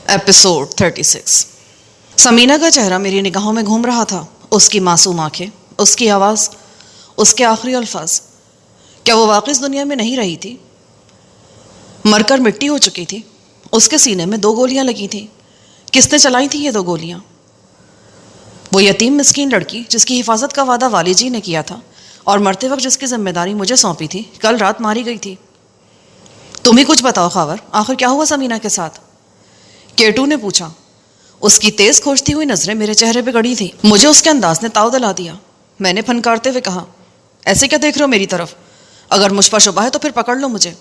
Episode 36۔ Samina کا چہرہ میری نگاہوں میں گھوم رہا تھا، اس کی معصوم آنکھیں، اس کی آواز، اس کے آخری الفاظ۔ کیا وہ واقعی اس دنیا میں نہیں رہی تھی؟ مر کر مٹی ہو چکی تھی۔ اس کے سینے میں 2 گولیاں لگی تھیں۔ کس نے چلائی تھی یہ 2 گولیاں؟ وہ یتیم مسکین لڑکی جس کی حفاظت کا وعدہ والد جی نے کیا تھا اور مرتے وقت جس کی ذمہ داری مجھے سونپی تھی، کل رات ماری گئی تھی۔ تم ہی کچھ بتاؤ خاور، آخر کیا ہوا سمینہ کے ساتھ؟ کیٹو نے پوچھا۔ اس کی تیز کھوجتی ہوئی نظریں میرے چہرے پہ گڑی تھیں۔ مجھے اس کے انداز نے تاؤ دلا دیا۔ میں نے پھنکارتے ہوئے کہا، ایسے کیا دیکھ رہے ہو میری طرف؟ اگر مجھ پر شبہ ہے تو پھر پکڑ لو مجھے،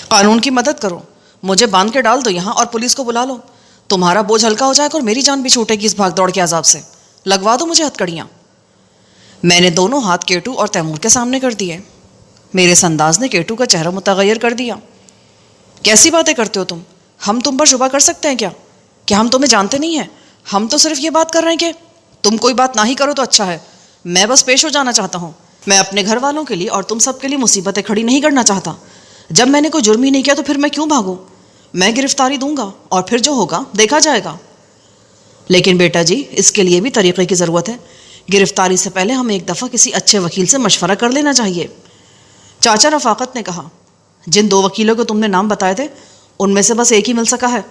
قانون کی مدد کرو، مجھے باندھ کے ڈال دو یہاں اور پولیس کو بلا لو۔ تمہارا بوجھ ہلکا ہو جائے گا اور میری جان بھی چھوٹے گی اس بھاگ دوڑ کے عذاب سے۔ لگوا دو مجھے ہتھکڑیاں۔ میں نے دونوں ہاتھ کیٹو اور تیمور کے سامنے کر دیے۔ میرے اس انداز نے کیٹو کا چہرہ متغیر کر دیا۔ کیسی باتیں کرتے ہو تم؟ ہم تم پر شبہ کر سکتے ہیں کیا؟ کیا ہم تمہیں جانتے نہیں ہیں؟ ہم تو صرف یہ بات کر رہے ہیں کہ تم کوئی بات نہ ہی کرو تو اچھا ہے۔ میں بس پیش ہو جانا چاہتا ہوں۔ میں اپنے گھر والوں کے لیے اور تم سب کے لیے مصیبتیں کھڑی نہیں کرنا چاہتا۔ جب میں نے کوئی جرم ہی نہیں کیا تو پھر میں کیوں بھاگوں؟ میں گرفتاری دوں گا اور پھر جو ہوگا دیکھا جائے گا۔ لیکن بیٹا جی، اس کے لیے بھی طریقے کی ضرورت ہے۔ گرفتاری سے پہلے ہمیں ایک دفعہ کسی اچھے وکیل سے مشورہ کر لینا چاہیے۔ چاچا رفاقت نے کہا، جن 2 وکیلوں کو تم نے نام بتائے تھے ان میں سے بس ایک ہی مل سکا ہے،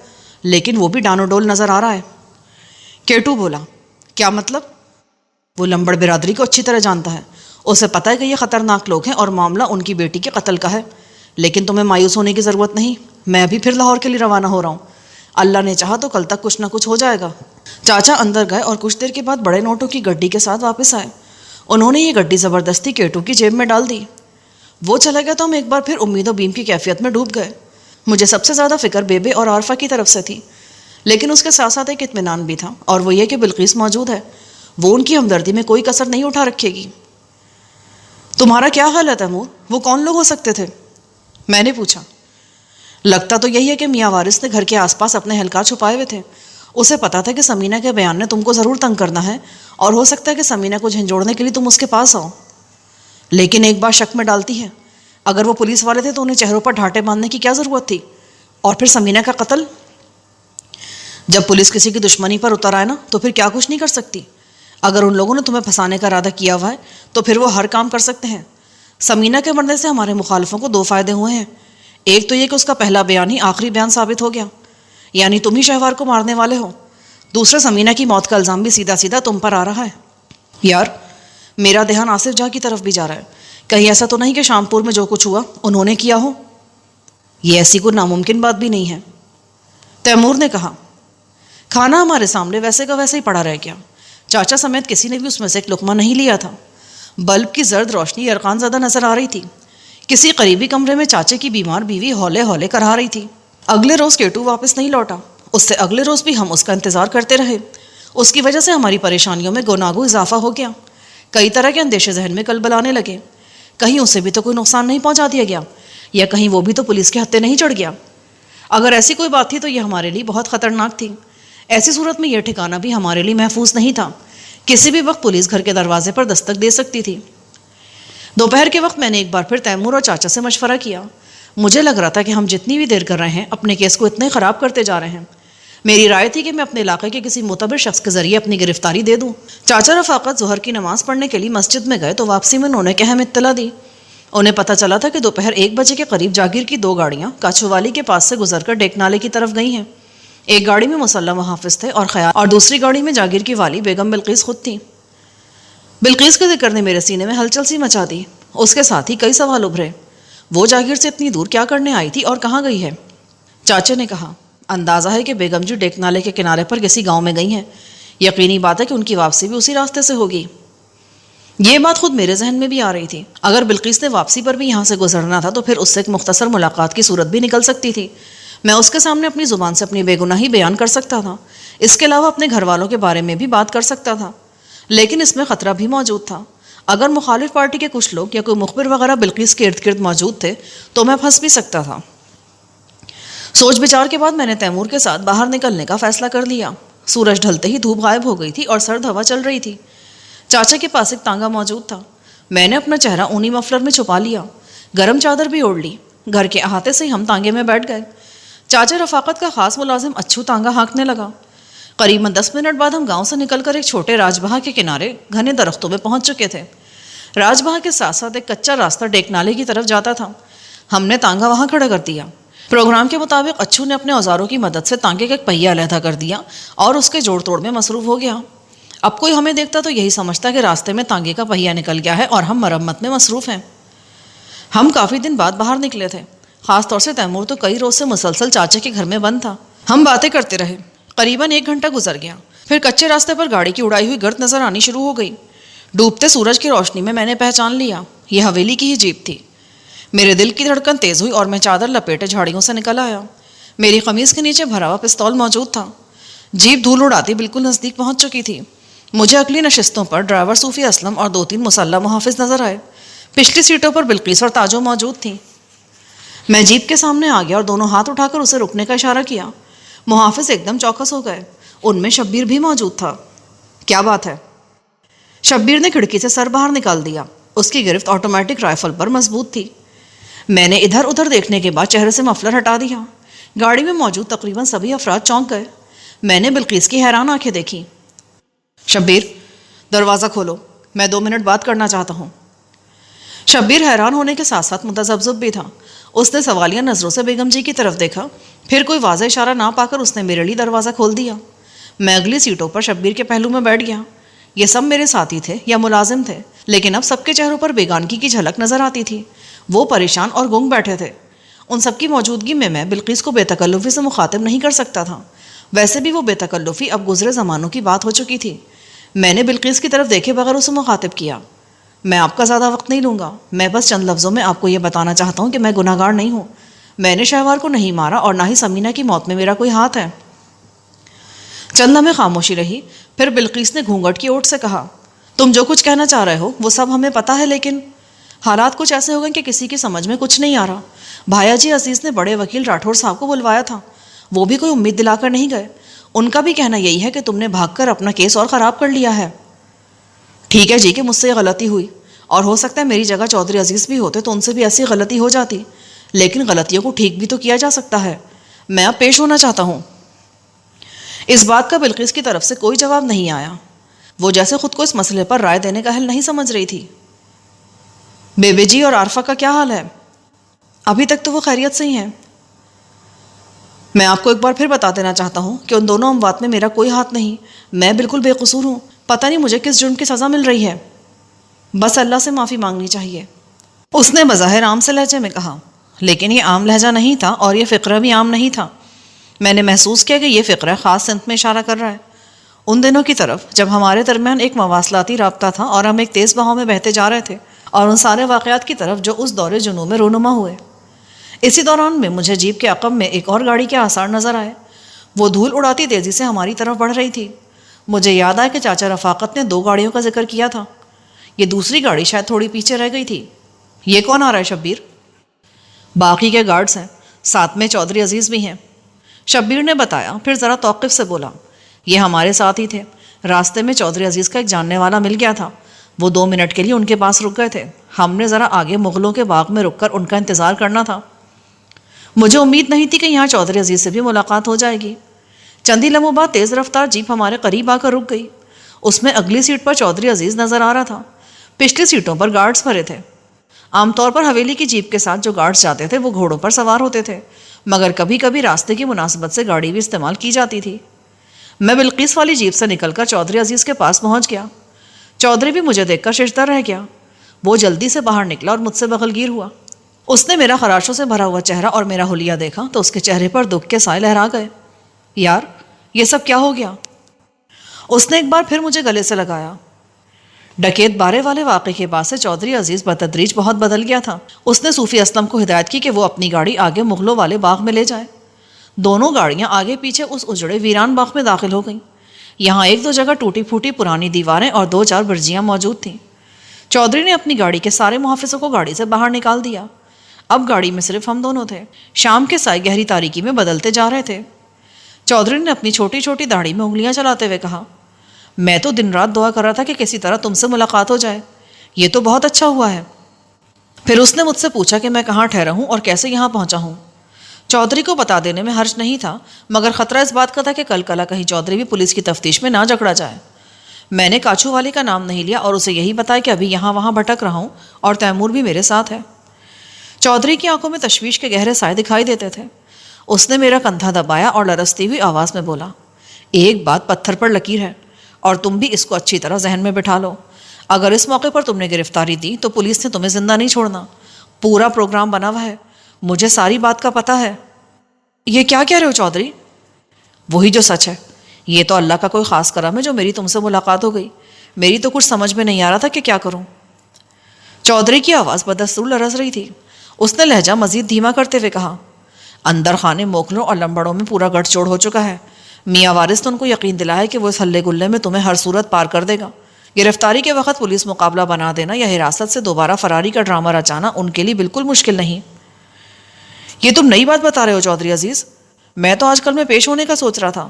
لیکن وہ بھی ڈانو ڈول نظر آ رہا ہے۔ کیٹو بولا، کیا مطلب؟ وہ لمبڑ برادری کو اچھی طرح جانتا ہے۔ اسے پتہ ہے کہ یہ خطرناک لوگ ہیں اور معاملہ ان کی بیٹی کے قتل کا ہے۔ لیکن تمہیں مایوس ہونے کی ضرورت نہیں، میں ابھی پھر لاہور کے لیے روانہ ہو رہا ہوں۔ اللہ نے چاہا تو کل تک کچھ نہ کچھ ہو جائے گا۔ چاچا اندر گئے اور کچھ دیر کے بعد بڑے نوٹوں کی گڈی کے ساتھ واپس آئے۔ انہوں نے یہ گڈی زبردستی کیٹو کی جیب میں ڈال دی۔ وہ چلا گیا تو ہم ایک بار پھر امید و بیم کی کیفیت میں ڈوب گئے۔ مجھے سب سے زیادہ فکر بیبے اور عارفہ کی طرف سے تھی، لیکن اس کے ساتھ ساتھ ایک اطمینان بھی تھا، اور وہ یہ کہ بلقیس موجود ہے۔ وہ ان کی ہمدردی میں کوئی کسر نہیں اٹھا رکھے گی۔ تمہارا کیا خیال ہے تیمور، وہ کون لوگ ہو سکتے تھے؟ میں نے پوچھا۔ لگتا تو یہی ہے کہ میاں وارث نے گھر کے آس پاس اپنے اہلکار چھپائے ہوئے تھے۔ اسے پتا تھا کہ سمینہ کے بیان نے تم کو ضرور تنگ کرنا ہے، اور ہو سکتا ہے کہ سمینہ کو جھنجھوڑنے کے لیے تم اس کے پاس آؤ۔ لیکن ایک بات شک میں ڈالتی ہے، اگر وہ پولیس والے تھے تو انہیں چہروں پر ڈھانٹے باندھنے کی کیا ضرورت تھی؟ اور پھر سمینہ کا قتل؟ جب پولیس کسی کی دشمنی پر اتر آئے نا تو پھر کیا کچھ نہیں کر سکتی۔ اگر ان لوگوں نے تمہیں پھنسانے کا ارادہ کیا ہوا ہے تو پھر وہ ہر کام کر سکتے ہیں۔ سمینہ کے مرنے سے ہمارے مخالفوں کو 2 فائدے ہوئے ہیں۔ ایک تو یہ کہ اس کا پہلا بیان ہی آخری بیان ثابت ہو گیا، یعنی تم ہی شہوار کو مارنے والے ہو۔ دوسرے، سمینہ کی موت کا الزام بھی سیدھا سیدھا تم پر آ رہا ہے۔ یار، میرا دھیان آصف جا کی طرف بھی جا رہا ہے۔ کہیں ایسا تو نہیں کہ شامپور میں جو کچھ ہوا انہوں نے کیا ہو؟ یہ ایسی کوئی ناممکن بات بھی نہیں ہے، تیمور نے کہا۔ کھانا ہمارے سامنے ویسے کا ویسے ہی پڑا رہ گیا۔ چاچا سمیت کسی نے بھی اس میں سے ایک لقمہ نہیں لیا تھا۔ بلب کی زرد روشنی یرقان زدہ نظر آ رہی تھی۔ کسی قریبی کمرے میں چاچے کی بیمار بیوی ہولے ہولے کرا رہی تھی۔ اگلے روز کیٹو واپس نہیں لوٹا۔ اس سے اگلے روز بھی ہم اس کا انتظار کرتے رہے۔ اس کی وجہ سے ہماری پریشانیوں میں گوناگو اضافہ ہو گیا۔ کئی طرح کے اندیشے ذہن میں کلبلانے لگے۔ کہیں اسے بھی تو کوئی نقصان نہیں پہنچا دیا گیا، یا کہیں وہ بھی تو پولیس کے ہتھے نہیں چڑھ گیا۔ اگر ایسی کوئی بات تھی تو یہ ہمارے لیے بہت خطرناک تھی۔ ایسی صورت میں یہ ٹھکانہ بھی ہمارے لیے محفوظ نہیں تھا۔ کسی بھی وقت پولیس گھر کے دروازے پر دستک دے سکتی تھی۔ دوپہر کے وقت میں نے ایک بار پھر تیمور اور چاچا سے مشورہ کیا۔ مجھے لگ رہا تھا کہ ہم جتنی بھی دیر کر رہے ہیں اپنے کیس کو اتنے خراب کرتے جا رہے ہیں۔ میری رائے تھی کہ میں اپنے علاقے کے کسی معتبر شخص کے ذریعے اپنی گرفتاری دے دوں۔ چاچا رفاقت ظہر کی نماز پڑھنے کے لیے مسجد میں گئے تو واپسی میں انہوں نے اہم اطلاع دی۔ انہیں پتہ چلا تھا کہ دوپہر 1 بجے کے قریب جاگیر کی 2 گاڑیاں کاچھوالی کے پاس سے گزر کر ڈیک نالے کی طرف گئی ہیں۔ ایک گاڑی میں مسلح محافظ تھے اور دوسری گاڑی میں جاگیر کی والی بیگم بلقیس خود تھی۔ بلقیس کے ذکر نے میرے سینے میں ہلچل سی مچا دی۔ اس کے ساتھ ہی کئی سوال ابھرے۔ وہ جاگیر سے اتنی دور کیا کرنے آئی تھی اور کہاں گئی ہے؟ چاچے نے کہا، اندازہ ہے کہ بیگم جی ڈیک نالے کے کنارے پر کسی گاؤں میں گئی ہیں۔ یقینی بات ہے کہ ان کی واپسی بھی اسی راستے سے ہوگی۔ یہ بات خود میرے ذہن میں بھی آ رہی تھی۔ اگر بلقیس نے واپسی پر بھی یہاں سے گزرنا تھا تو پھر اس سے ایک مختصر ملاقات کی صورت بھی نکل سکتی تھی۔ میں اس کے سامنے اپنی زبان سے اپنی بے گناہی بیان کر سکتا تھا۔ اس کے علاوہ اپنے گھر والوں کے بارے میں بھی بات کر سکتا تھا۔ لیکن اس میں خطرہ بھی موجود تھا۔ اگر مخالف پارٹی کے کچھ لوگ یا کوئی مخبر وغیرہ بلقیس کے ارد گرد موجود تھے تو میں پھنس بھی سکتا تھا۔ سوچ بچار کے بعد میں نے تیمور کے ساتھ باہر نکلنے کا فیصلہ کر لیا۔ سورج ڈھلتے ہی دھوپ غائب ہو گئی تھی اور سرد ہوا چل رہی تھی۔ چاچا کے پاس ایک تانگا موجود تھا۔ میں نے اپنا چہرہ اونی مفلر میں چھپا لیا، گرم چادر بھی اوڑھ لی۔ گھر کے احاطے سے ہی ہم تانگے میں بیٹھ گئے۔ چاچا رفاقت کا خاص ملازم اچھو تانگا ہانکنے لگا۔ قریباً 10 منٹ بعد ہم گاؤں سے نکل کر ایک چھوٹے راج بہا کے کنارے گھنے درختوں میں پہنچ چکے تھے۔ راج بہا کے ساتھ ساتھ ایک کچا راستہ ڈیک نالے کی طرف جاتا تھا۔ ہم نے تانگا وہاں کھڑا کر دیا۔ پروگرام کے مطابق اچھو نے اپنے اوزاروں کی مدد سے تانگے کا ایک پہیہ علیحدہ کر دیا اور اس کے جوڑ توڑ میں مصروف ہو گیا۔ اب کوئی ہمیں دیکھتا تو یہی سمجھتا کہ راستے میں تانگے کا پہیہ نکل گیا ہے اور ہم مرمت میں مصروف ہیں۔ ہم کافی دن بعد باہر نکلے تھے، خاص طور سے تیمور تو کئی روز سے مسلسل چاچے کے گھر میں بند تھا۔ ہم باتیں کرتے رہے، قریباً 1 گھنٹہ گزر گیا۔ پھر کچے راستے پر گاڑی کی اڑائی ہوئی گرد نظر آنی شروع ہو گئی۔ ڈوبتے سورج کی روشنی میں نے پہچان لیا، یہ حویلی کی ہی جیپ تھی۔ میرے دل کی دھڑکن تیز ہوئی اور میں چادر لپیٹے جھاڑیوں سے نکل آیا۔ میری قمیص کے نیچے بھرا ہوا پستول موجود تھا۔ جیپ دھول اڑاتی بالکل نزدیک پہنچ چکی تھی۔ مجھے اگلی نشستوں پر ڈرائیور صوفی اسلم اور 2-3 مسلح محافظ نظر آئے۔ پچھلی سیٹوں پر بلقیس اور تاجو موجود تھیں۔ میں جیپ کے سامنے آ گیا اور دونوں ہاتھ اٹھا کر اسے رکنے کا اشارہ کیا۔ محافظ ایک دم چوکس ہو گئے۔ ان میں شبیر بھی موجود تھا۔ کیا بات ہے؟ شبیر نے کھڑکی سے سر باہر نکال دیا۔ اس کی گرفت آٹومیٹک رائفل پر مضبوط تھی۔ میں نے ادھر ادھر دیکھنے کے بعد چہرے سے مفلر ہٹا دیا۔ گاڑی میں موجود تقریباً سبھی افراد چونک گئے۔ میں نے بلقیس کی حیران آنکھیں دیکھی۔ شبیر، دروازہ کھولو، میں 2 منٹ بات کرنا چاہتا ہوں۔ شبیر حیران ہونے کے ساتھ ساتھ متذبذب بھی تھا۔ اس نے سوالیہ نظروں سے بیگم جی کی طرف دیکھا، پھر کوئی واضح اشارہ نہ پا کر اس نے میرے لیے دروازہ کھول دیا۔ میں اگلی سیٹوں پر شبیر کے پہلو میں بیٹھ گیا۔ یہ سب میرے ساتھی تھے یا ملازم تھے، لیکن اب سب کے چہروں پر بیگانگی کی جھلک نظر آتی تھی۔ وہ پریشان اور گنگ بیٹھے تھے۔ ان سب کی موجودگی میں بلقیس کو بے تکلفی سے مخاطب نہیں کر سکتا تھا۔ ویسے بھی وہ بے تکلفی اب گزرے زمانوں کی بات ہو چکی تھی۔ میں نے بلقیس کی طرف دیکھے بغیر اسے مخاطب کیا۔ میں آپ کا زیادہ وقت نہیں لوں گا، میں بس چند لفظوں میں آپ کو یہ بتانا چاہتا ہوں کہ میں گناہ گار نہیں ہوں۔ میں نے شہوار کو نہیں مارا اور نہ ہی سمینہ کی موت میں میرا کوئی ہاتھ ہے۔ چند لمحے خاموشی رہی، پھر بلقیس نے گھونگھٹ کی اوٹ سے کہا، تم جو کچھ کہنا چاہ رہے ہو وہ سب ہمیں پتہ ہے، لیکن حالات کچھ ایسے ہو گئے کہ کسی کی سمجھ میں کچھ نہیں آ رہا۔ بھایا جی عزیز نے بڑے وکیل راٹھور صاحب کو بلوایا تھا، وہ بھی کوئی امید دلا کر نہیں گئے۔ ان کا بھی کہنا یہی ہے کہ تم نے بھاگ کر اپنا کیس اور خراب کر لیا ہے۔ ٹھیک ہے جی کہ مجھ سے یہ غلطی ہوئی، اور ہو سکتا ہے میری جگہ چودھری عزیز بھی ہوتے تو ان سے بھی ایسی غلطی ہو جاتی، لیکن غلطیوں کو ٹھیک بھی تو کیا جا سکتا ہے۔ میں اب پیش ہونا چاہتا ہوں۔ اس بات کا بلقیس کی طرف سے کوئی جواب نہیں آیا۔ وہ جیسے خود کو اس مسئلے پر رائے دینے کا حل نہیں سمجھ رہی تھی۔ بیبے جی اور عارفہ کا کیا حال ہے؟ ابھی تک تو وہ خیریت سے ہی ہیں۔ میں آپ کو ایک بار پھر بتا دینا چاہتا ہوں کہ ان دونوں اموات میں میرا کوئی ہاتھ نہیں، میں بالکل بے قصور ہوں۔ پتہ نہیں مجھے کس جرم کی سزا مل رہی ہے، بس اللہ سے معافی مانگنی چاہیے۔ اس نے بظاہر عام سے لہجے میں کہا، لیکن یہ عام لہجہ نہیں تھا اور یہ فقرہ بھی عام نہیں تھا۔ میں نے محسوس کیا کہ یہ فقرہ خاص سمت میں اشارہ کر رہا ہے، ان دنوں کی طرف جب ہمارے درمیان ایک مواصلاتی رابطہ تھا اور ہم ایک تیز بہاؤ میں بہتے جا رہے تھے، اور ان سارے واقعات کی طرف جو اس دور جنوں میں رونما ہوئے۔ اسی دوران میں مجھے جیپ کے عقب میں ایک اور گاڑی کے آثار نظر آئے۔ وہ دھول اڑاتی تیزی سے ہماری طرف بڑھ رہی تھی۔ مجھے یاد آیا کہ چاچا رفاقت نے 2 گاڑیوں کا ذکر کیا تھا، یہ دوسری گاڑی شاید تھوڑی پیچھے رہ گئی تھی۔ یہ کون آ رہا ہے شبیر؟ باقی کے گارڈز ہیں، ساتھ میں چودھری عزیز بھی ہیں، شبیر نے بتایا، پھر ذرا توقف سے بولا، یہ ہمارے ساتھ ہی تھے۔ راستے میں چودھری عزیز کا ایک جاننے والا مل گیا تھا، وہ 2 منٹ کے لیے ان کے پاس رک گئے تھے۔ ہم نے ذرا آگے مغلوں کے باغ میں رک کر ان کا انتظار کرنا تھا۔ مجھے امید نہیں تھی کہ یہاں چودھری عزیز سے بھی ملاقات ہو جائے گی۔ چندی لمحوں بعد تیز رفتار جیپ ہمارے قریب آ کر رک گئی۔ اس میں اگلی سیٹ پر چودھری عزیز نظر آ رہا تھا، پچھلی سیٹوں پر گارڈز بھرے تھے۔ عام طور پر حویلی کی جیپ کے ساتھ جو گارڈز جاتے تھے وہ گھوڑوں پر سوار ہوتے تھے، مگر کبھی کبھی راستے کی مناسبت سے گاڑی بھی استعمال کی جاتی تھی۔ میں بلقیس والی جیپ سے نکل کر چودھری عزیز کے پاس پہنچ گیا۔ چودھری بھی مجھے دیکھ کر ششدر رہ گیا۔ وہ جلدی سے باہر نکلا اور مجھ سے بغل گیر ہوا۔ اس نے میرا خراشوں سے بھرا ہوا چہرہ اور میرا حلیہ دیکھا تو اس کے چہرے پر دکھ کے سائے لہرا گئے۔ یار، یہ سب کیا ہو گیا؟ اس نے ایک بار پھر مجھے گلے سے لگایا۔ ڈکیت بارے والے واقعے کے بعد سے چودھری عزیز بتدریج بہت بدل گیا تھا۔ اس نے صوفی اسلم کو ہدایت کی کہ وہ اپنی گاڑی آگے مغلوں والے باغ میں لے جائے۔ دونوں گاڑیاں آگے پیچھے اس اجڑے ویران باغ میں داخل ہو گئیں۔ یہاں 1-2 جگہ ٹوٹی پھوٹی پرانی دیواریں اور 2-4 برجیاں موجود تھیں۔ چودھری نے اپنی گاڑی کے سارے محافظوں کو گاڑی سے باہر نکال دیا۔ اب گاڑی میں صرف ہم دونوں تھے۔ شام کے سائے گہری تاریکی میں بدلتے جا رہے تھے۔ چودھری نے اپنی چھوٹی چھوٹی داڑھی میں انگلیاں چلاتے ہوئے کہا، میں تو دن رات دعا کر رہا تھا کہ کسی طرح تم سے ملاقات ہو جائے، یہ تو بہت اچھا ہوا ہے۔ پھر اس نے مجھ سے پوچھا کہ میں کہاں ٹھہرا ہوں اور کیسے یہاں پہنچا ہوں۔ چودھری کو بتا دینے میں حرج نہیں تھا، مگر خطرہ اس بات کا تھا کہ کل کلا کہیں چودھری بھی پولیس کی تفتیش میں نہ جکڑا جائے۔ میں نے کاچو والے کا نام نہیں لیا اور اسے یہی بتایا کہ ابھی یہاں وہاں بھٹک رہا ہوں اور تیمور بھی میرے ساتھ ہے۔ چودھری کی آنکھوں میں تشویش کے گہرے سائے دکھائی دیتے تھے۔ اس نے میرا کندھا دبایا اور لرزتی ہوئی آواز میں بولا، ایک بات پتھر پر لکیر ہے اور تم بھی اس کو اچھی طرح ذہن میں بٹھا لو، اگر اس موقع پر تم نے گرفتاری دی تو پولیس نے تمہیں زندہ نہیں چھوڑنا، پورا پروگرام بنا ہوا ہے، مجھے ساری بات کا پتہ ہے۔ یہ کیا کہہ رہے ہو چودھری؟ وہی جو سچ ہے، یہ تو اللہ کا کوئی خاص کرم ہے جو میری تم سے ملاقات ہو گئی، میری تو کچھ سمجھ میں نہیں آ رہا تھا کہ کیا کروں۔ چودھری کی آواز بدستور لرز رہی تھی۔ اس نے لہجہ مزید دھیما کرتے ہوئے کہا، اندر خانے موکلوں اور لمبڑوں میں پورا گٹھ جوڑ ہو چکا ہے، میاں وارث نے ان کو یقین دلایا کہ وہ اس ہلے گلے میں تمہیں ہر صورت پار کر دے گا۔ گرفتاری کے وقت پولیس مقابلہ بنا دینا یا حراست سے دوبارہ فراری کا ڈرامہ رچانا ان کے لیے بالکل مشکل نہیں۔ یہ تم نئی بات بتا رہے ہو چودھری عزیز، میں تو آج کل میں پیش ہونے کا سوچ رہا تھا،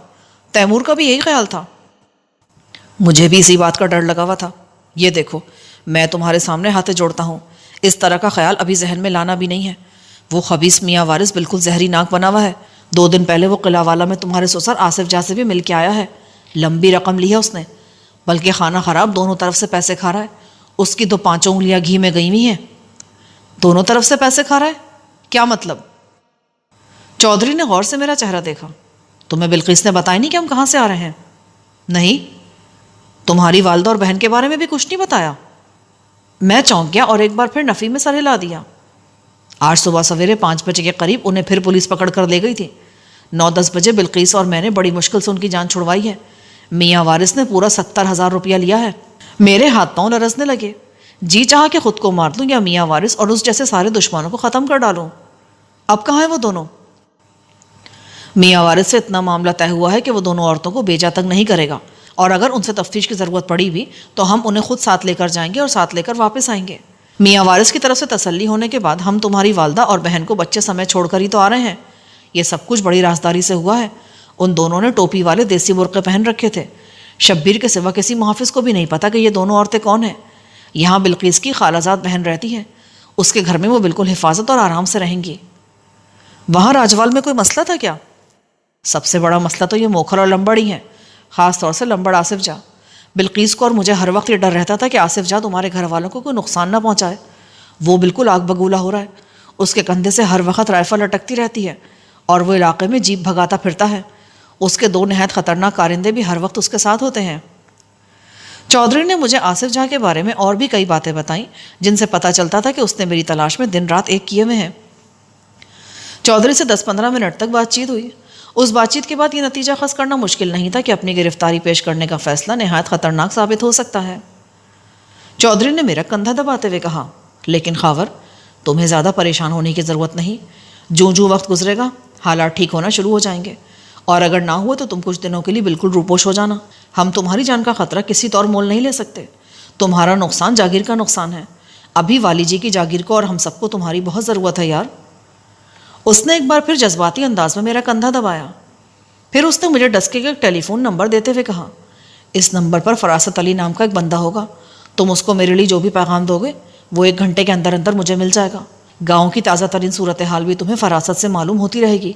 تیمور کا بھی یہی خیال تھا۔ مجھے بھی اسی بات کا ڈر لگا ہوا تھا۔ یہ دیکھو، میں تمہارے سامنے ہاتھ جوڑتا ہوں، اس طرح کا خیال ابھی ذہن میں لانا بھی نہیں ہے۔ وہ خبیث میاں وارث بالکل زہری ناک بنا ہوا ہے۔ 2 دن پہلے وہ قلعہ والا میں تمہارے سسر آصف جاں سے بھی مل کے آیا ہے، لمبی رقم لی ہے اس نے، بلکہ خانہ خراب دونوں طرف سے پیسے کھا رہا ہے، اس کی تو 5 انگلیاں گھی میں گئی ہوئی ہیں۔ دونوں طرف سے پیسے کھا رہا ہے؟ کیا مطلب؟ چودھری نے غور سے میرا چہرہ دیکھا۔ تمہیں بلقیس نے بتایا نہیں کہ ہم کہاں سے آ رہے ہیں؟ نہیں۔ تمہاری والدہ اور بہن کے بارے میں بھی کچھ نہیں بتایا؟ میں چونک گیا اور ایک بار پھر نفی میں سر ہلا دیا۔ آج صبح سویرے 5 بجے کے قریب انہیں پھر پولیس پکڑ کر لے گئی تھی۔ 9-10 بجے بلقیس اور میں نے بڑی مشکل سے ان کی جان چھڑوائی ہے۔ میاں وارث نے پورا 70,000 روپیہ لیا ہے۔ میرے ہاتھ پاؤں لرزنے لگے، جی چاہا کہ خود کو مار دوں یا میاں وارث اور اس جیسے سارے دشمنوں کو ختم کر ڈالوں۔ اب کہاں ہیں وہ دونوں؟ میاں وارث سے اتنا معاملہ طے ہوا ہے کہ وہ دونوں عورتوں کو بیجا تک نہیں کرے گا، اور اگر ان سے تفتیش کی ضرورت پڑی بھی تو ہم انہیں خود ساتھ لے کر جائیں گے اور ساتھ لے کر واپس آئیں گے۔ میاں وارث کی طرف سے تسلی ہونے کے بعد ہم تمہاری والدہ اور بہن کو بچے سمیت چھوڑ کر ہی تو آ رہے ہیں۔ یہ سب کچھ بڑی رازداری سے ہوا ہے۔ ان دونوں نے ٹوپی والے دیسی برقعے پہن رکھے تھے۔ شبیر کے سوا کسی محافظ کو بھی نہیں پتا کہ یہ دونوں عورتیں کون ہیں۔ یہاں بلقیس کی خالہ زاد بہن رہتی ہے، اس کے گھر میں وہ بالکل حفاظت اور آرام سے رہیں گی۔ وہاں راجوال میں کوئی مسئلہ تھا کیا؟ سب سے بڑا مسئلہ تو یہ موکھر اور لمبڑ ہی ہے، خاص طور سے لمبڑ آصف جاں۔ بلقیس کو اور مجھے ہر وقت یہ ڈر رہتا تھا کہ آصف جاں تمہارے گھر والوں کو کوئی نقصان نہ پہنچائے۔ وہ بالکل آگ بگولا ہو رہا ہے، اس کے کندھے سے ہر وقت رائفل لٹکتی رہتی ہے اور وہ علاقے میں جیپ بھگاتا پھرتا ہے۔ اس کے 2 نہایت خطرناک کارندے بھی ہر وقت اس کے ساتھ ہوتے ہیں۔ چودھری نے مجھے آصف جاں کے بارے میں اور بھی کئی باتیں بتائیں جن سے پتہ چلتا تھا کہ اس نے میری تلاش میں دن رات ایک کیے ہوئے ہیں۔ چودھری سے 10-15 منٹ تک بات چیت ہوئی۔ اس بات چیت کے بعد یہ نتیجہ خاص کرنا مشکل نہیں تھا کہ اپنی گرفتاری پیش کرنے کا فیصلہ نہایت خطرناک ثابت ہو سکتا ہے۔ چودھری نے میرا کندھا دباتے ہوئے کہا، لیکن خاور، تمہیں زیادہ پریشان ہونے کی ضرورت نہیں۔ جو وقت گزرے گا حالات ٹھیک ہونا شروع ہو جائیں گے، اور اگر نہ ہوئے تو تم کچھ دنوں کے لیے بالکل روپوش ہو جانا۔ ہم تمہاری جان کا خطرہ کسی طور مول نہیں لے سکتے۔ تمہارا نقصان جاگیر کا نقصان ہے۔ ابھی والی جی کی جاگیر کو اور ہم سب کو تمہاری بہت ضرورت ہے یار۔ اس نے ایک بار پھر جذباتی انداز میں میرا کندھا دبایا۔ پھر اس نے مجھے ڈسکے کا ایک ٹیلی فون نمبر دیتے ہوئے کہا، اس نمبر پر فراست علی نام کا ایک بندہ ہوگا، تم اس کو میرے لیے جو بھی پیغام دو گے وہ 1 گھنٹے کے اندر اندر مجھے مل جائے گا۔ گاؤں کی تازہ ترین صورتحال بھی تمہیں فراست سے معلوم ہوتی رہے گی۔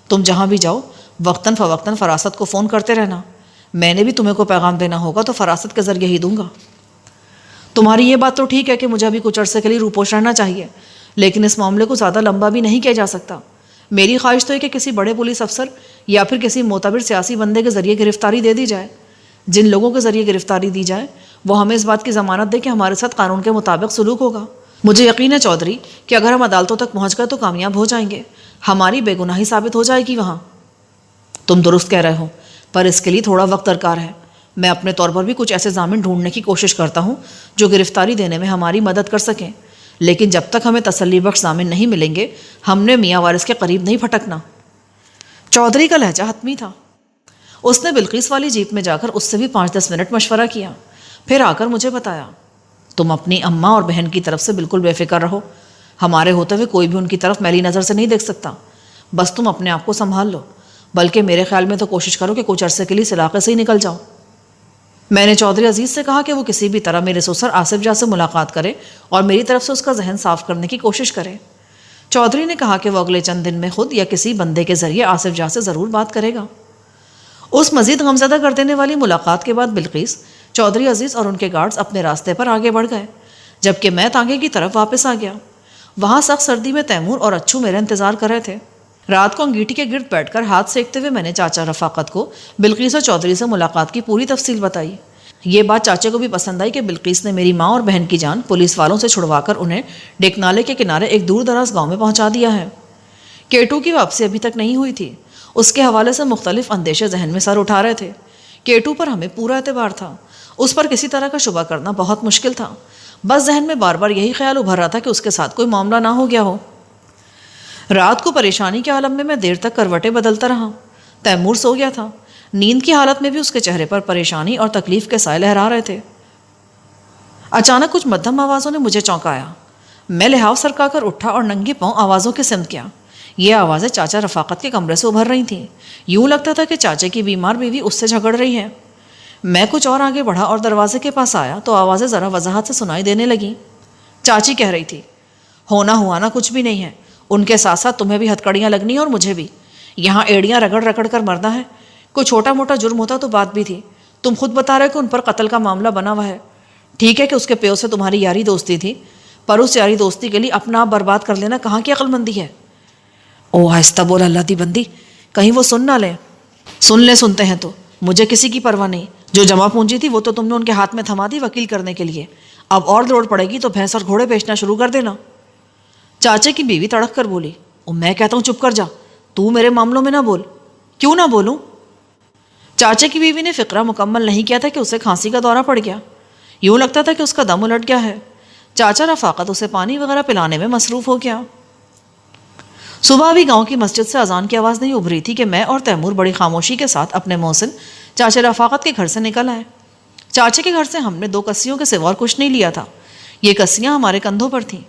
تم جہاں بھی جاؤ وقتاً فوقتاً فراست کو فون کرتے رہنا۔ میں نے بھی تمہیں کو پیغام دینا ہوگا تو فراست کے ذریعے ہی دوں گا۔ تمہاری یہ بات تو ٹھیک ہے کہ مجھے ابھی کچھ عرصے کے لیے روپوش رہنا چاہیے، لیکن اس معاملے کو زیادہ لمبا بھی نہیں کیا جا سکتا۔ میری خواہش تو ہے کہ کسی بڑے پولیس افسر یا پھر کسی معتبر سیاسی بندے کے ذریعے گرفتاری دے دی جائے۔ جن لوگوں کے ذریعے گرفتاری دی جائے وہ ہمیں اس بات کی ضمانت دے کہ ہمارے ساتھ قانون کے مطابق سلوک ہوگا۔ مجھے یقین ہے چودھری کہ اگر ہم عدالتوں تک پہنچ گئے تو کامیاب ہو جائیں گے، ہماری بے گناہی ثابت ہو جائے گی وہاں۔ تم درست کہہ رہے ہو، پر اس کے لیے تھوڑا وقت درکار ہے۔ میں اپنے طور پر بھی کچھ ایسے ضامن ڈھونڈنے کی کوشش کرتا ہوں جو گرفتاری دینے میں ہماری مدد کر سکیں، لیکن جب تک ہمیں تسلی بخش ضامن نہیں ملیں گے ہم نے میاں وارث کے قریب نہیں پھٹکنا۔ چودھری کا لہجہ حتمی تھا۔ اس نے بلقیس والی جیپ میں جا کر اس سے بھی 5-10 منٹ مشورہ کیا، پھر آ کر مجھے بتایا، تم اپنی اماں اور بہن کی طرف سے بالکل بے فکر رہو۔ ہمارے ہوتے ہوئے کوئی بھی ان کی طرف میلی نظر سے نہیں دیکھ سکتا۔ بس تم اپنے آپ کو سنبھال لو، بلکہ میرے خیال میں تو کوشش کرو کہ کچھ عرصے کے لیے اس علاقے سے ہی نکل جاؤ۔ میں نے چودھری عزیز سے کہا کہ وہ کسی بھی طرح میرے سسر آصف جاں سے ملاقات کرے اور میری طرف سے اس کا ذہن صاف کرنے کی کوشش کرے۔ چودھری نے کہا کہ وہ اگلے چند دن میں خود یا کسی بندے کے ذریعے آصف جاں سے ضرور بات کرے گا۔ اس مزید غمزدہ کر دینے والی ملاقات کے بعد بلقیس، چودھری عزیز اور ان کے گارڈز اپنے راستے پر آگے بڑھ گئے، جبکہ میں تانگے کی طرف واپس آ گیا۔ وہاں سخت سردی میں تیمور اور اچھو میرا انتظار کر رہے تھے۔ رات کو انگیٹھی کے گرد بیٹھ کر ہاتھ سیکتے ہوئے میں نے چاچا رفاقت کو بلقیس اور چودھری سے ملاقات کی پوری تفصیل بتائی۔ یہ بات چاچے کو بھی پسند آئی کہ بلقیس نے میری ماں اور بہن کی جان پولیس والوں سے چھڑوا کر انہیں ڈیک نالے کے کنارے ایک دور دراز گاؤں میں پہنچا دیا ہے۔ کیٹو کی واپسی ابھی تک نہیں ہوئی تھی۔ اس کے حوالے سے مختلف اندیشے ذہن میں سر اٹھا رہے تھے۔ کیٹو پر ہمیں پورا اعتبار تھا، اس پر کسی طرح کا شبہ کرنا بہت مشکل تھا۔ بس ذہن میں بار بار یہی خیال ابھر رہا تھا کہ اس کے ساتھ کوئی معاملہ نہ ہو گیا ہو۔ رات کو پریشانی کے عالم میں دیر تک کروٹیں بدلتا رہا۔ تیمور سو گیا تھا۔ نیند کی حالت میں بھی اس کے چہرے پر پریشانی اور تکلیف کے سائے لہرا رہے تھے۔ اچانک کچھ مدھم آوازوں نے مجھے چونکایا۔ میں لحاف سرکا کر اٹھا اور ننگے پاؤں آوازوں کی سمت گیا۔ یہ آوازیں چاچا رفاقت کے کمرے سے ابھر رہی تھیں۔ یوں لگتا تھا کہ چاچے کی بیمار بیوی اس سے جھگڑ رہی ہے۔ میں کچھ اور آگے بڑھا اور دروازے کے پاس آیا تو آوازیں ذرا وضاحت سے سنائی دینے لگیں۔ چاچی کہہ رہی تھی، ہونا ہوانا کچھ بھی نہیں ہے، ان کے ساتھ ساتھ تمہیں بھی ہتکڑیاں لگنی ہیں اور مجھے بھی۔ یہاں ایڑیاں رگڑ رگڑ کر مرنا ہے۔ کوئی چھوٹا موٹا جرم ہوتا تو بات بھی تھی۔ تم خود بتا رہے کہ ان پر قتل کا معاملہ بنا ہوا ہے۔ ٹھیک ہے کہ اس کے پیو سے تمہاری یاری دوستی تھی، پر اس یاری دوستی کے لیے اپنا آپ برباد کر لینا کہاں کی عقل مندی ہے؟ او آہستہ بول اللہ دی بندی، کہیں وہ سن نہ لیں۔ سن لیں، سنتے ہیں تو مجھے کسی کی پرواہ نہیں۔ جو جمع پونجی تھی وہ تو تم نے ان کے ہاتھ میں تھما دی وکیل کرنے کے لیے، اب اور لوڑ پڑے گی تو بھینس اور گھوڑے بیچنا شروع کر دینا۔ چاچے کی بیوی تڑک کر بولی، میں کہتا ہوں چپ کر جا، تو میرے معاملوں میں نہ بول۔ کیوں نہ بولوں؟ چاچے کی بیوی نے فقرہ مکمل نہیں کیا تھا کہ اسے کھانسی کا دورہ پڑ گیا۔ یوں لگتا تھا کہ اس کا دم الٹ گیا ہے۔ چاچا رفاقت اسے پانی وغیرہ پلانے میں مصروف ہو گیا۔ صبح بھی گاؤں کی مسجد سے اذان کی آواز نہیں ابھری تھی کہ میں اور تیمور بڑی خاموشی کے ساتھ اپنے محسن چاچے رفاقت کے گھر سے نکل آئے۔ چاچے کے گھر سے ہم نے 2 کسیوں کے سوا اور کچھ نہیں لیا تھا۔ یہ کسیاں ہمارے کندھوں پر تھیں۔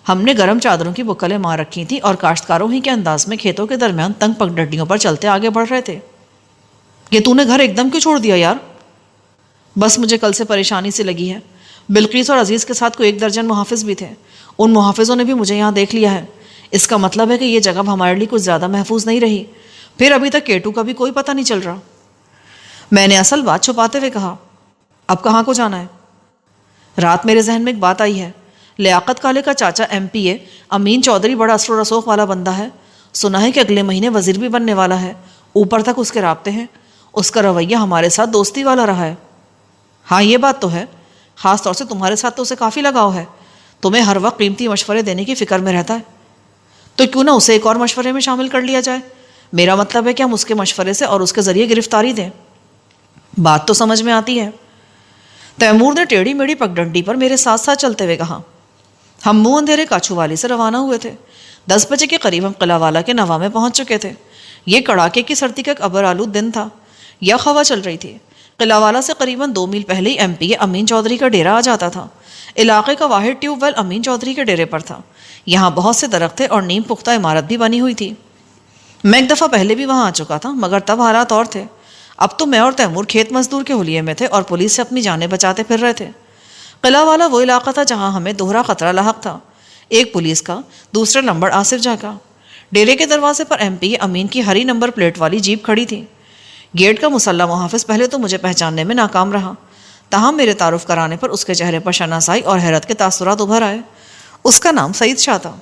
ہم نے گرم چادروں کی بکلیں مار رکھی تھیں اور کاشتکاروں ہی کے انداز میں کھیتوں کے درمیان تنگ پگڈنڈیوں پر چلتے آگے بڑھ رہے تھے۔ یہ تو نے گھر ایک دم کیوں چھوڑ دیا یار؟ بس مجھے کل سے پریشانی سی لگی ہے۔ بلقیس اور عزیز کے ساتھ کوئی 1 درجن محافظ بھی تھے۔ ان محافظوں نے بھی مجھے یہاں دیکھ لیا ہے۔ اس کا مطلب ہے کہ یہ جگہ ہمارے لیے کچھ زیادہ محفوظ نہیں رہی۔ پھر ابھی تک کیٹو کا بھی کوئی پتہ نہیں چل رہا۔ میں نے اصل بات چھپاتے ہوئے کہا، اب کہاں کو جانا ہے؟ رات میرے ذہن میں ایک بات آئی ہے۔ لیاقت کالے کا چاچا MP امین چودھری بڑا اثر و رسوخ والا بندہ ہے۔ سنا ہے کہ اگلے مہینے وزیر بھی بننے والا ہے۔ اوپر تک اس کے رابطے ہیں۔ اس کا رویہ ہمارے ساتھ دوستی والا رہا ہے۔ ہاں یہ بات تو ہے، خاص طور سے تمہارے ساتھ تو اسے کافی لگاؤ ہے۔ تمہیں ہر وقت قیمتی مشورے دینے کی فکر میں رہتا ہے۔ تو کیوں نہ اسے ایک اور مشورے میں شامل کر لیا جائے؟ میرا مطلب ہے کہ ہم اس کے مشورے سے اور اس کے ذریعے گرفتاری دیں۔ بات تو سمجھ میں آتی ہے۔ تیمور نے ٹیڑھی میڑھی پگڈنڈی پر میرے ساتھ ساتھ چلتے ہوئے کہا۔ ہم منہ اندھیرے کاچو والی سے روانہ ہوئے تھے۔ 10 بجے کے قریب ہم قلعہ والا کے نوا میں پہنچ چکے تھے۔ یہ کڑاکے کی سردی کا ایک ابر آلود دن تھا۔ یخ ہوا چل رہی تھی۔ قلعہ والا سے قریباً 2 میل پہلے ہی MP امین چودھری کا ڈیرہ آ جاتا تھا۔ علاقے کا واحد ٹیوب ویل امین چودھری کے ڈیرے پر تھا۔ یہاں بہت سے درخت تھے اور نیم پختہ عمارت بھی بنی ہوئی تھی۔ میں ایک دفعہ پہلے بھی وہاں آ چکا تھا، مگر تب حالات اور تھے۔ اب تو میں اور تیمور کھیت مزدور کے حلیے میں تھے اور پولیس سے اپنی جانیں بچاتے پھر رہے تھے۔ قلعہ والا وہ علاقہ تھا جہاں ہمیں دوہرا خطرہ لاحق تھا، ایک پولیس کا، دوسرے نمبر آصف جاں کا۔ ڈیرے کے دروازے پر MP امین کی ہری نمبر پلیٹ والی جیپ کھڑی تھی۔ گیٹ کا مسلح محافظ پہلے تو مجھے پہچاننے میں ناکام رہا، تاہم میرے تعارف کرانے پر اس کے چہرے پر شناسائی اور حیرت کے تاثرات ابھر آئے۔ اس کا نام سعید شاہ تھا۔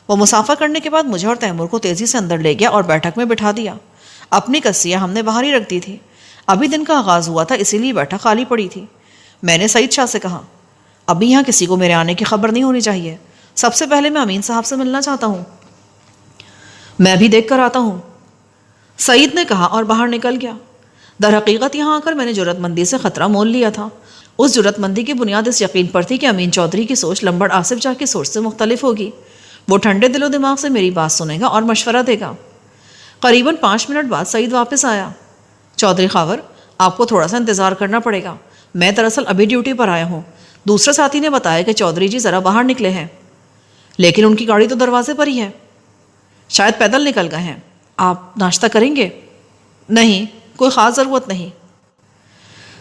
وہ مسافہ کرنے کے بعد مجھے اور تیمور کو تیزی سے اندر لے گیا اور بیٹھک میں بٹھا دیا۔ اپنی کسیاں ہم نے باہر ہی رکھ دی تھی۔ ابھی دن کا آغاز ہوا تھا، اسی لیے بیٹھک خالی پڑی تھی۔ میں نے سعید شاہ سے کہا، ابھی یہاں کسی کو میرے آنے کی خبر نہیں ہونی چاہیے۔ سب سے پہلے میں امین صاحب سے ملنا چاہتا ہوں۔ میں بھی دیکھ کر آتا ہوں، سعید نے کہا اور باہر نکل گیا۔ در حقیقت یہاں آ کر میں نے جرأت مندی سے خطرہ مول لیا تھا۔ اس جرأت مندی کی بنیاد اس یقین پر تھی کہ امین چودھری کی سوچ لمبڑ آصف جاں کی سوچ سے مختلف ہوگی۔ وہ ٹھنڈے دل و دماغ سے میری بات سنے گا اور مشورہ دے گا۔ قریباً 5 منٹ بعد سعید واپس آیا۔ چودھری خاور، آپ کو تھوڑا سا انتظار کرنا پڑے گا، میں دراصل ابھی ڈیوٹی پر آیا ہوں۔ دوسرے ساتھی نے بتایا کہ چودھری جی ذرا باہر نکلے ہیں، لیکن ان کی گاڑی تو دروازے پر ہی ہے۔ شاید پیدل نکل گئے ہیں۔ آپ ناشتہ کریں گے؟ نہیں، کوئی خاص ضرورت نہیں۔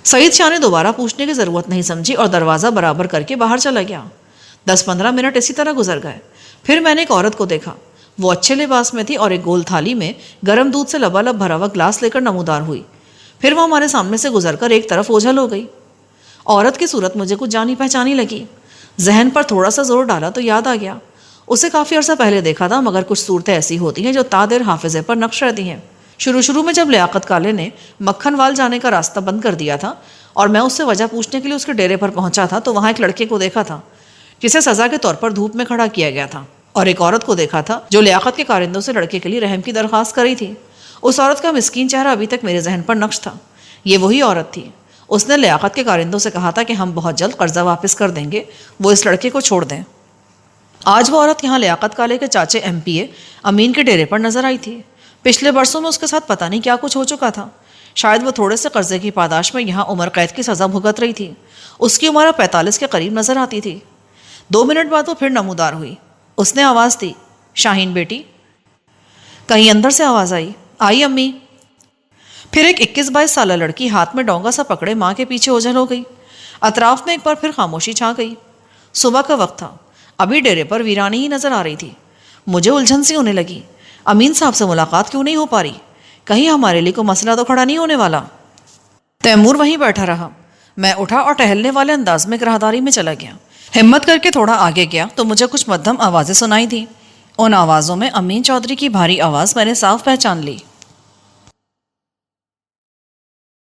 سعید شاہ نے دوبارہ پوچھنے کی ضرورت نہیں سمجھی اور دروازہ برابر کر کے باہر چلا گیا۔ 10-15 منٹ اسی طرح گزر گئے۔ پھر میں نے ایک عورت کو دیکھا. وہ اچھے لباس میں تھی اور ایک گول تھالی میں گرم دودھ سے لبالب بھرا ہوا گلاس لے کر نمودار ہوئی. پھر وہ ہمارے سامنے سے گزر کر ایک طرف اوجھل ہو گئی. عورت کی صورت مجھے کچھ جانی پہچانی لگی. ذہن پر تھوڑا سا زور ڈالا تو یاد آ گیا. اسے کافی عرصہ پہلے دیکھا تھا، مگر کچھ صورتیں ایسی ہوتی ہیں جو تا دیر حافظے پر نقش رہتی ہیں. شروع میں جب لیاقت کالے نے مکھن وال جانے کا راستہ بند کر دیا تھا اور میں اس سے وجہ پوچھنے کے لیے اس کے ڈیرے پر پہنچا تھا، تو وہاں ایک لڑکے کو دیکھا تھا جسے سزا کے طور پر دھوپ میں کھڑا کیا گیا تھا، اور ایک عورت کو دیکھا تھا جو لیاقت کے کارندوں سے لڑکے کے لیے رحم کی درخواست کری تھی. اس عورت کا مسکین چہرہ ابھی تک میرے ذہن پر نقش تھا. یہ وہی عورت تھی. اس نے لیاقت کے کارندوں سے کہا تھا کہ ہم بہت جلد قرضہ واپس کر دیں گے، وہ اس لڑکے کو چھوڑ دیں. آج وہ عورت یہاں لیاقت کالے کے چاچے MP امین کے ڈیرے پر نظر آئی تھی. پچھلے برسوں میں اس کے ساتھ پتہ نہیں کیا کچھ ہو چکا تھا. شاید وہ تھوڑے سے قرضے کی پاداش میں یہاں عمر قید کی سزا بھگت رہی تھی. اس کی عمر 45 کے قریب نظر آتی تھی. 2 منٹ بعد وہ پھر نمودار ہوئی. اس نے آواز دی، شاہین بیٹی. کہیں اندر سے آواز آئی، آئی امی. پھر ایک 21-22 سالہ لڑکی ہاتھ میں ڈونگا سا پکڑے ماں کے پیچھے اوجھل ہو گئی. اطراف میں ایک بار پھر خاموشی چھا گئی. صبح کا وقت تھا. ابھی ڈیرے پر ویرانی ہی نظر آ رہی تھی. مجھے الجھن سی ہونے لگی. امین صاحب سے ملاقات کیوں نہیں ہو پا رہی؟ کہیں ہمارے لیے کوئی مسئلہ تو کھڑا نہیں ہونے والا؟ تیمور وہیں بیٹھا رہا. میں اٹھا اور ٹہلنے والے انداز میں راہداری میں چلا گیا. ہمت کر کے تھوڑا آگے گیا تو مجھے کچھ مدھم آوازیں سنائی دیں. ان آوازوں میں امین چودھری کی بھاری آواز میں نے صاف پہچان لی.